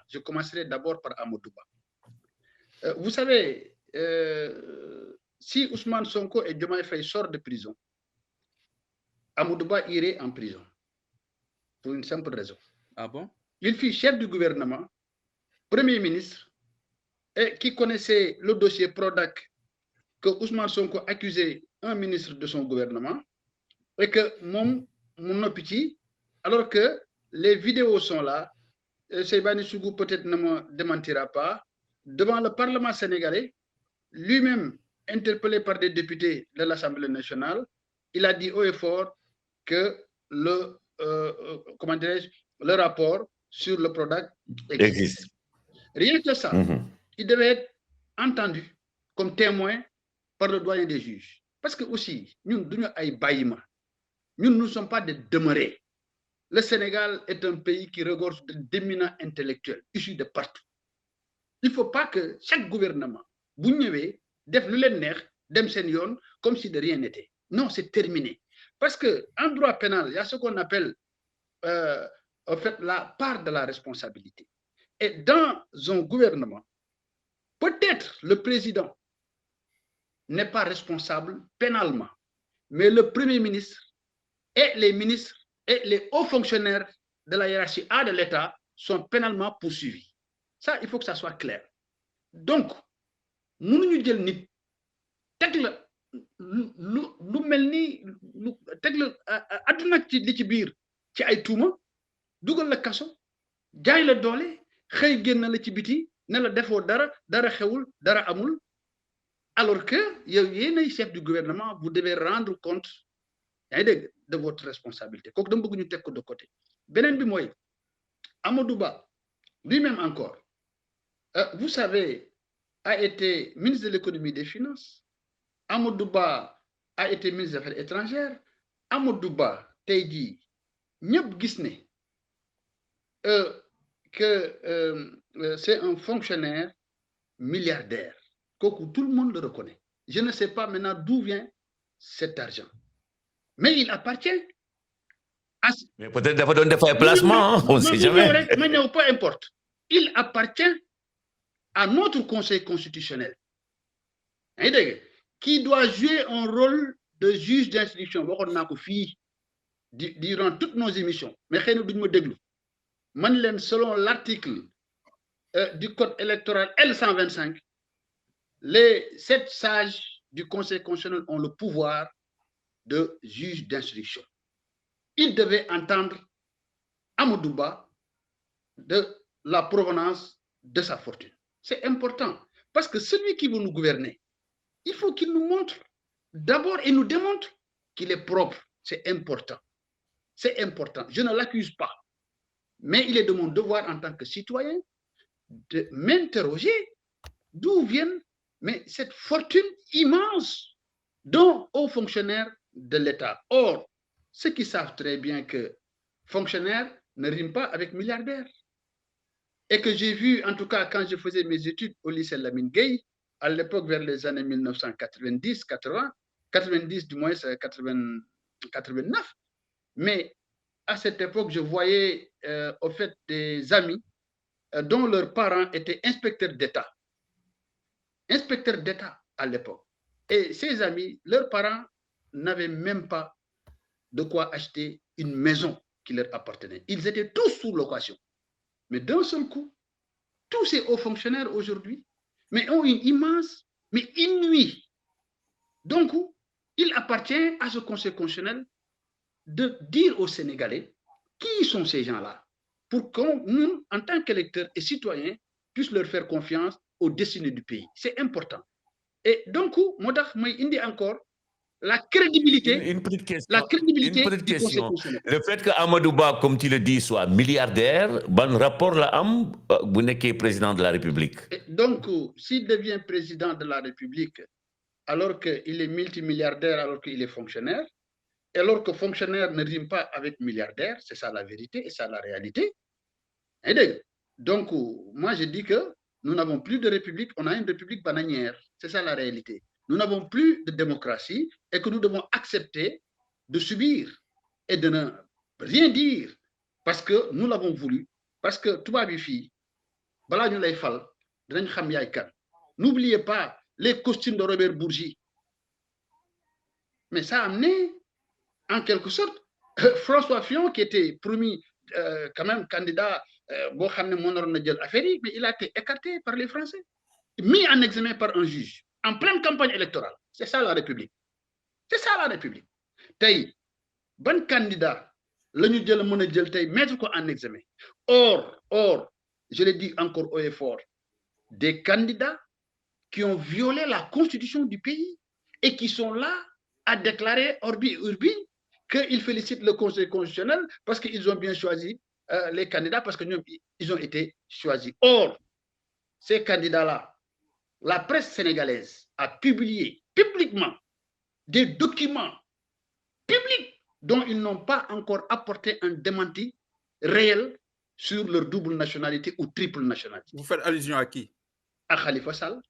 je commencerai d'abord par Amadouba. Vous savez, si Ousmane Sonko et Diomaye Faye sortent de prison, Amadouba irait en prison. Pour une simple raison. Ah bon? Il fut chef du gouvernement, premier ministre, et qui connaissait le dossier Prodac que Ousmane Sonko accusait un ministre de son gouvernement, et que mon petit, alors que les vidéos sont là, Seybani Sougou peut-être ne me démentira pas, devant le Parlement sénégalais, lui-même interpellé par des députés de l'Assemblée nationale, il a dit haut et fort que le rapport sur le Prodac existe. Rien que ça, il devait être entendu comme témoin par le doyen des juges. Parce que aussi, nous ne sommes pas des demeurés. Le Sénégal est un pays qui regorge d'éminents intellectuels issus de partout. Il ne faut pas que chaque gouvernement, comme si de rien n'était. Non, c'est terminé. Parce qu'en droit pénal, il y a ce qu'on appelle en fait, la part de la responsabilité. Et dans un gouvernement, peut-être le président n'est pas responsable pénalement, mais le premier ministre et les ministres et les hauts fonctionnaires de la hiérarchie A de l'État sont pénalement poursuivis. Ça, il faut que ça soit clair. Donc, nous nous disons ni lu melni teg la aduna ci li ci biir ci ay tuuma dugal la kaso jaay la doole xëy génn la ci biti ne la defoo dara xewul dara amul alors que yow yéenay chef du gouvernement vous devez rendre compte de votre responsabilité kooku dama bëgg ñu teg ko de côté beneen bi mooy Amadou Ba lui-même encore vous savez a été ministre de l'économie et des finances. Amadou Ba a été ministre des Affaires étrangères. Amadou Ba tey jii ñëpp gis ne que c'est un fonctionnaire milliardaire. Tout le monde le reconnaît. Je ne sais pas maintenant d'où vient cet argent. Mais il appartient à... Mais peut-être d'avoir donné des placements, on ne sait jamais. Mais peu importe. Il appartient à notre Conseil constitutionnel. Qui doit jouer un rôle de juge d'instruction. Durant toutes nos émissions. Mais selon l'article du code électoral L125, les 7 sages du Conseil constitutionnel ont le pouvoir de juge d'instruction. Ils devaient entendre Amadou Ba de la provenance de sa fortune. C'est important parce que celui qui veut nous gouverner, il faut qu'il nous montre d'abord et nous démontre qu'il est propre. C'est important. C'est important. Je ne l'accuse pas. Mais il est de mon devoir en tant que citoyen de m'interroger d'où viennent cette fortune immense d'un haut fonctionnaire de l'État. Or, ceux qui savent très bien que fonctionnaire ne rime pas avec milliardaire. Et que j'ai vu, en tout cas, quand je faisais mes études au lycée Lamine Gueye, à l'époque vers les années 1990, 80, 90 du moins, 89. Mais à cette époque, je voyais au fait des amis dont leurs parents étaient inspecteurs d'État. Inspecteurs d'État à l'époque. Et ces amis, leurs parents n'avaient même pas de quoi acheter une maison qui leur appartenait. Ils étaient tous sous location. Mais d'un seul coup, tous ces hauts fonctionnaires aujourd'hui, mais ont une immense, mais inouïe. Donc, il appartient à ce Conseil constitutionnel de dire aux Sénégalais qui sont ces gens-là, pour que nous, en tant qu'électeurs et citoyens, puissions leur faire confiance aux destinées du pays. C'est important. Et donc, moi, indi encore la crédibilité. Une petite question. La crédibilité une petite du Conseil question. constitutionnel. Le fait que Amadou Ba, comme tu le dis, soit milliardaire, bon rapport là, vous n'êtes que président de la République. Et donc, s'il devient président de la République, alors qu'il est multimilliardaire, alors qu'il est fonctionnaire, et alors que fonctionnaire ne rime pas avec milliardaire, c'est ça la vérité et ça la réalité. Donc, moi, je dis que nous n'avons plus de république, on a une république bananière. C'est ça la réalité. Nous n'avons plus de démocratie et que nous devons accepter de subir et de ne rien dire parce que nous l'avons voulu. Parce que tout va bien, balaa ñu lay fal dinañ xam yaay kan. N'oubliez pas les costumes de Robert Bourgi. Mais ça a amené, en quelque sorte, François Fillon, qui était promis quand même candidat, mais il a été écarté par les Français, mis en examen par un juge, en pleine campagne électorale. C'est ça la République. C'est ça la République. Tay, bon candidat, mettre en examen. Or, je l'ai dit encore haut et fort, des candidats qui ont violé la constitution du pays et qui sont là à déclarer Orbi Urbi qu'ils félicitent le Conseil constitutionnel parce qu'ils ont bien choisi les candidats, parce qu'ils ont été choisis. Or, ces candidats-là, la presse sénégalaise a publié publiquement des documents publics dont ils n'ont pas encore apporté un démenti réel sur leur double nationalité ou triple nationalité. Vous faites allusion à qui? À Khalifa Sall.